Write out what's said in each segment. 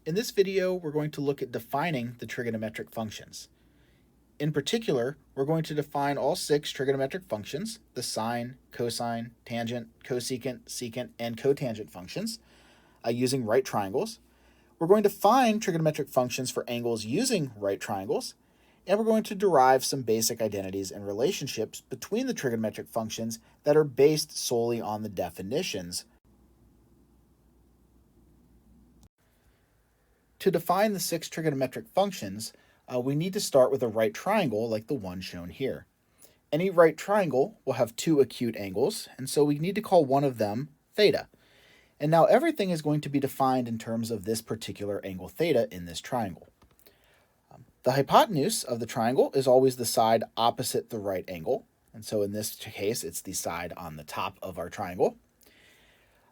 In this video, we're going to look at defining the trigonometric functions. In particular, we're going to define all 6 trigonometric functions, the sine, cosine, tangent, cosecant, secant, and cotangent functions, using right triangles. We're going to find trigonometric functions for angles using right triangles, and we're going to derive some basic identities and relationships between the trigonometric functions that are based solely on the definitions. To define the 6 trigonometric functions, we need to start with a right triangle like the one shown here. Any right triangle will have 2 acute angles, and so we need to call one of them theta. And now everything is going to be defined in terms of this particular angle theta in this triangle. The hypotenuse of the triangle is always the side opposite the right angle, and so in this case it's the side on the top of our triangle.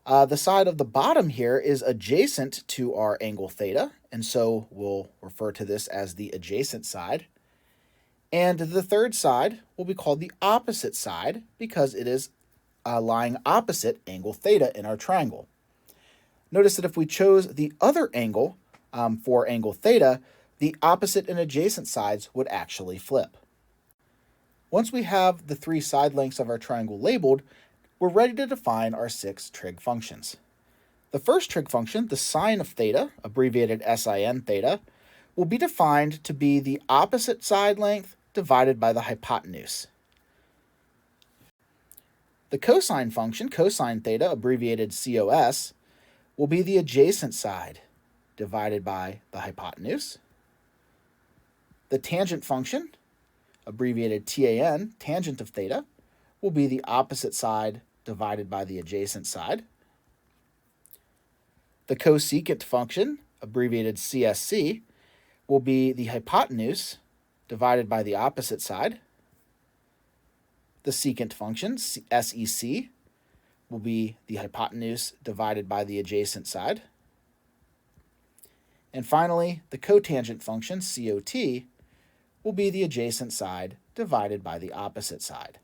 The side of the bottom here is adjacent to our angle theta, and so we'll refer to this as the adjacent side. And the third side will be called the opposite side because it is lying opposite angle theta in our triangle. Notice that if we chose the other angle for angle theta, the opposite and adjacent sides would actually flip. Once we have the 3 side lengths of our triangle labeled, we're ready to define our 6 trig functions. The first trig function, the sine of theta, abbreviated sin theta, will be defined to be the opposite side length divided by the hypotenuse. The cosine function, cosine theta, abbreviated cos, will be the adjacent side divided by the hypotenuse. The tangent function, abbreviated tan, tangent of theta, will be the opposite side divided by the adjacent side. The cosecant function, abbreviated CSC, will be the hypotenuse divided by the opposite side. The secant function, SEC, will be the hypotenuse divided by the adjacent side. And finally, the cotangent function, COT, will be the adjacent side divided by the opposite side.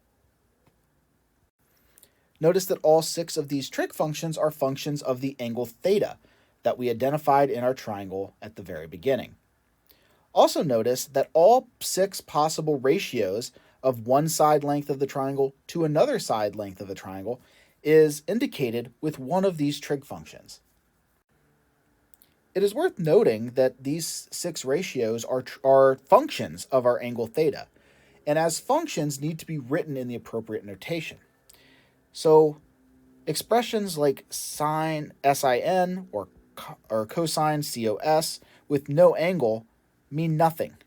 Notice that all 6 of these trig functions are functions of the angle theta that we identified in our triangle at the very beginning. Also notice that all 6 possible ratios of one side length of the triangle to another side length of the triangle is indicated with one of these trig functions. It is worth noting that these 6 ratios are functions of our angle theta, and as functions need to be written in the appropriate notation. So expressions like sine sin or cosine cos with no angle mean nothing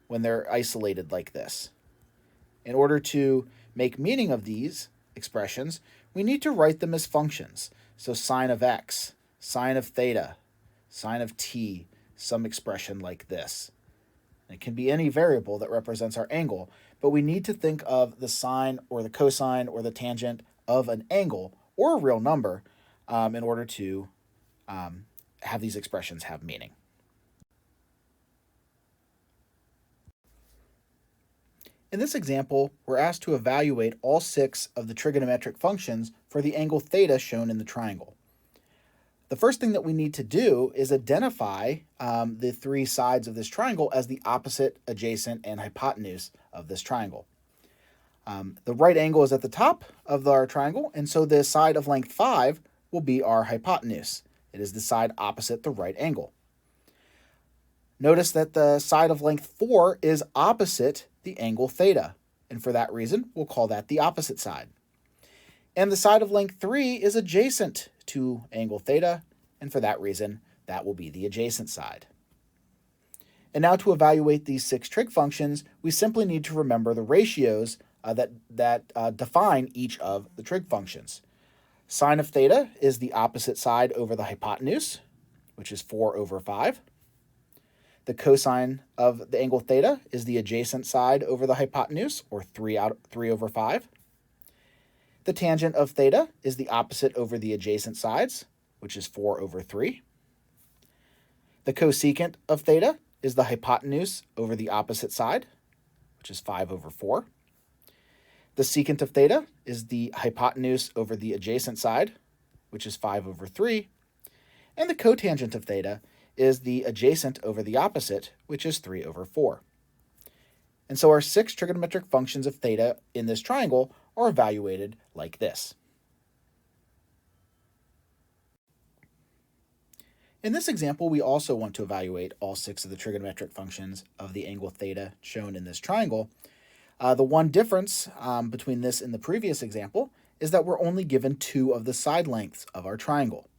when they're isolated like this. In order to make meaning of these expressions, we need to write them as functions. So sine of x, sine of theta, sine of t, some expression like this. It can be any variable that represents our angle, but we need to think of the sine or the cosine or the tangent of an angle or a real number in order to have these expressions have meaning. In this example, we're asked to evaluate all 6 of the trigonometric functions for the angle theta shown in the triangle. The first thing that we need to do is identify the 3 sides of this triangle as the opposite, adjacent, and hypotenuse of this triangle. The right angle is at the top of our triangle, and so the side of length 5 will be our hypotenuse. It is the side opposite the right angle. Notice that the side of length 4 is opposite the angle theta, and for that reason, we'll call that the opposite side. And the side of length 3 is adjacent to angle theta, and for that reason, that will be the adjacent side. And now to evaluate these 6 trig functions, we simply need to remember the ratios that define each of the trig functions. Sine of theta is the opposite side over the hypotenuse, which is 4 over 5. The cosine of the angle theta is the adjacent side over the hypotenuse, or 3 over 5. The tangent of theta is the opposite over the adjacent sides, which is 4 over 3. The cosecant of theta is the hypotenuse over the opposite side, which is 5 over 4. The secant of theta is the hypotenuse over the adjacent side, which is 5 over 3. And the cotangent of theta is the adjacent over the opposite, which is 3 over 4. And so our 6 trigonometric functions of theta in this triangle are evaluated like this. In this example, we also want to evaluate all 6 of the trigonometric functions of the angle theta shown in this triangle. The one difference between this and the previous example is that we're only given 2 of the side lengths of our triangle.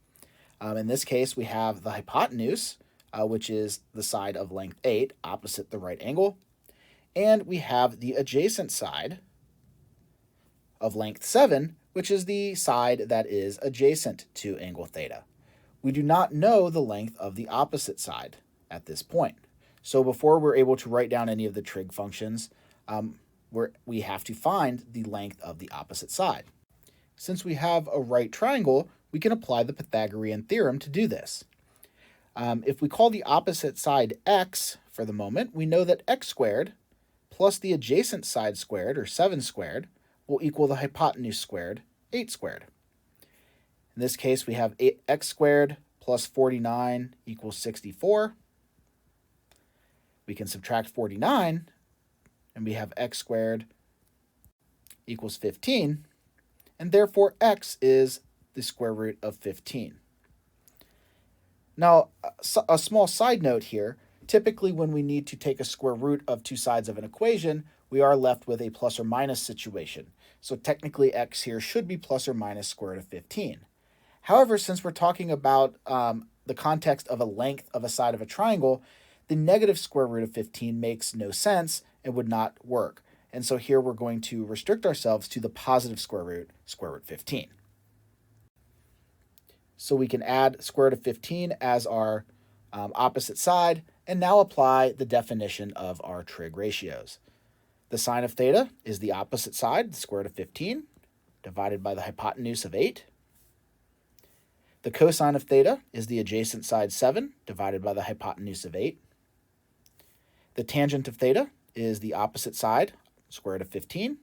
In this case, we have the hypotenuse, which is the side of length 8, opposite the right angle, and we have the adjacent side of length 7, which is the side that is adjacent to angle theta. We do not know the length of the opposite side at this point. So before we're able to write down any of the trig functions, we have to find the length of the opposite side. Since we have a right triangle, we can apply the Pythagorean theorem to do this. If we call the opposite side x for the moment, we know that x squared plus the adjacent side squared, or 7 squared, will equal the hypotenuse squared, 8 squared. In this case, we have x squared plus 49 equals 64. We can subtract 49, and we have x squared equals 15, and therefore x is the square root of 15. Now, a small side note here, typically when we need to take a square root of 2 sides of an equation, we are left with a plus or minus situation. So technically x here should be plus or minus square root of 15. However, since we're talking about the context of a length of a side of a triangle, the negative square root of 15 makes no sense and would not work. And so here we're going to restrict ourselves to the positive square root 15. So we can add square root of 15 as our opposite side, and now apply the definition of our trig ratios. The sine of theta is the opposite side, the square root of 15, divided by the hypotenuse of 8. The cosine of theta is the adjacent side 7, divided by the hypotenuse of 8. The tangent of theta is the opposite side, square root of 15,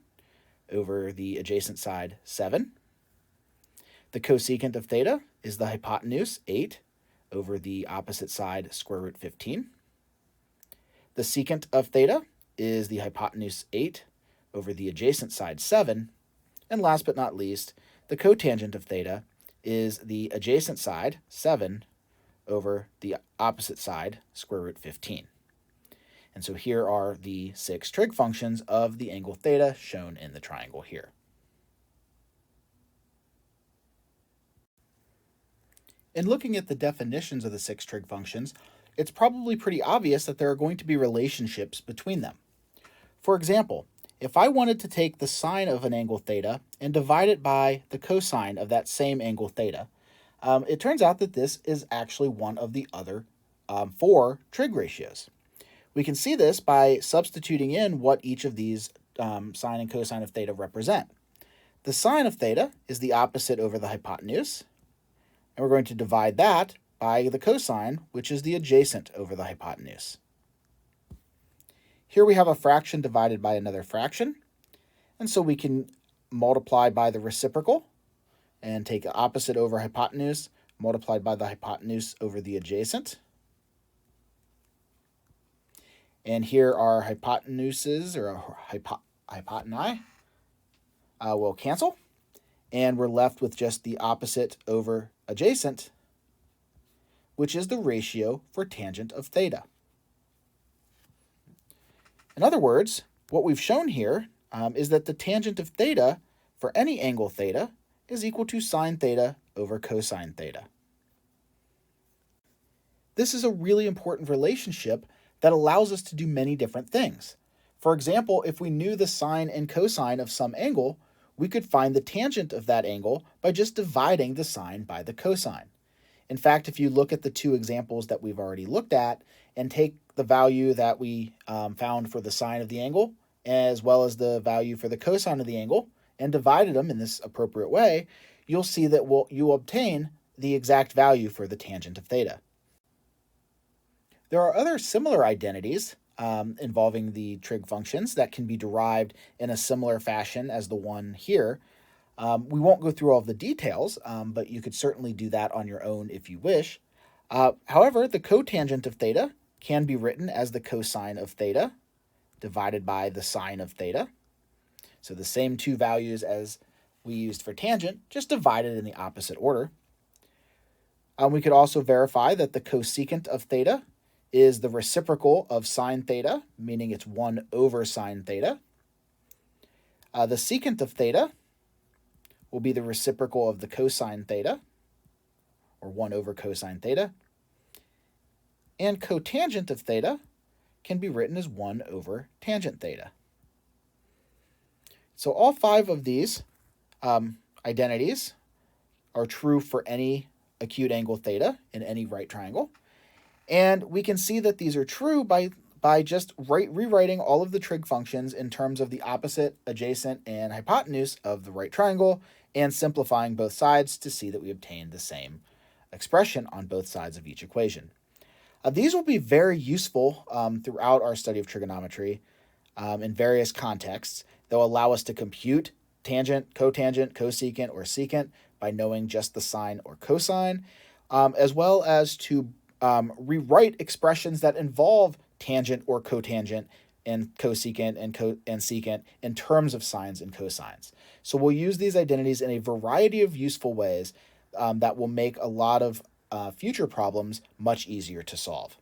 over the adjacent side 7. The cosecant of theta is the hypotenuse 8 over the opposite side square root 15. The secant of theta is the hypotenuse 8 over the adjacent side 7. And last but not least, the cotangent of theta is the adjacent side 7 over the opposite side square root 15. And so here are the 6 trig functions of the angle theta shown in the triangle here. In looking at the definitions of the 6 trig functions, it's probably pretty obvious that there are going to be relationships between them. For example, if I wanted to take the sine of an angle theta and divide it by the cosine of that same angle theta, it turns out that this is actually one of the other 4 trig ratios. We can see this by substituting in what each of these sine and cosine of theta represent. The sine of theta is the opposite over the hypotenuse, and we're going to divide that by the cosine, which is the adjacent over the hypotenuse. Here we have a fraction divided by another fraction, and so we can multiply by the reciprocal and take the opposite over hypotenuse multiplied by the hypotenuse over the adjacent. And here our hypotenuses, or our hypotenuse, will cancel, and we're left with just the opposite over adjacent, which is the ratio for tangent of theta. In other words, what we've shown here is that the tangent of theta for any angle theta is equal to sine theta over cosine theta. This is a really important relationship that allows us to do many different things. For example, if we knew the sine and cosine of some angle, we could find the tangent of that angle by just dividing the sine by the cosine. In fact, if you look at the 2 examples that we've already looked at and take the value that we found for the sine of the angle as well as the value for the cosine of the angle and divided them in this appropriate way, you'll see that you obtain the exact value for the tangent of theta. There are other similar identities involving the trig functions that can be derived in a similar fashion as the one here. We won't go through all of the details, but you could certainly do that on your own if you wish. However, the cotangent of theta can be written as the cosine of theta divided by the sine of theta. So the same two values as we used for tangent, just divided in the opposite order. We could also verify that the cosecant of theta is the reciprocal of sine theta, meaning it's 1 over sine theta. The secant of theta will be the reciprocal of the cosine theta, or 1 over cosine theta. And cotangent of theta can be written as 1 over tangent theta. So all 5 of these identities are true for any acute angle theta in any right triangle. And we can see that these are true by just rewriting all of the trig functions in terms of the opposite, adjacent, and hypotenuse of the right triangle, and simplifying both sides to see that we obtain the same expression on both sides of each equation. These will be very useful throughout our study of trigonometry in various contexts. They'll allow us to compute tangent, cotangent, cosecant, or secant by knowing just the sine or cosine, as well as to rewrite expressions that involve tangent or cotangent and cosecant and secant in terms of sines and cosines. So we'll use these identities in a variety of useful ways that will make a lot of future problems much easier to solve.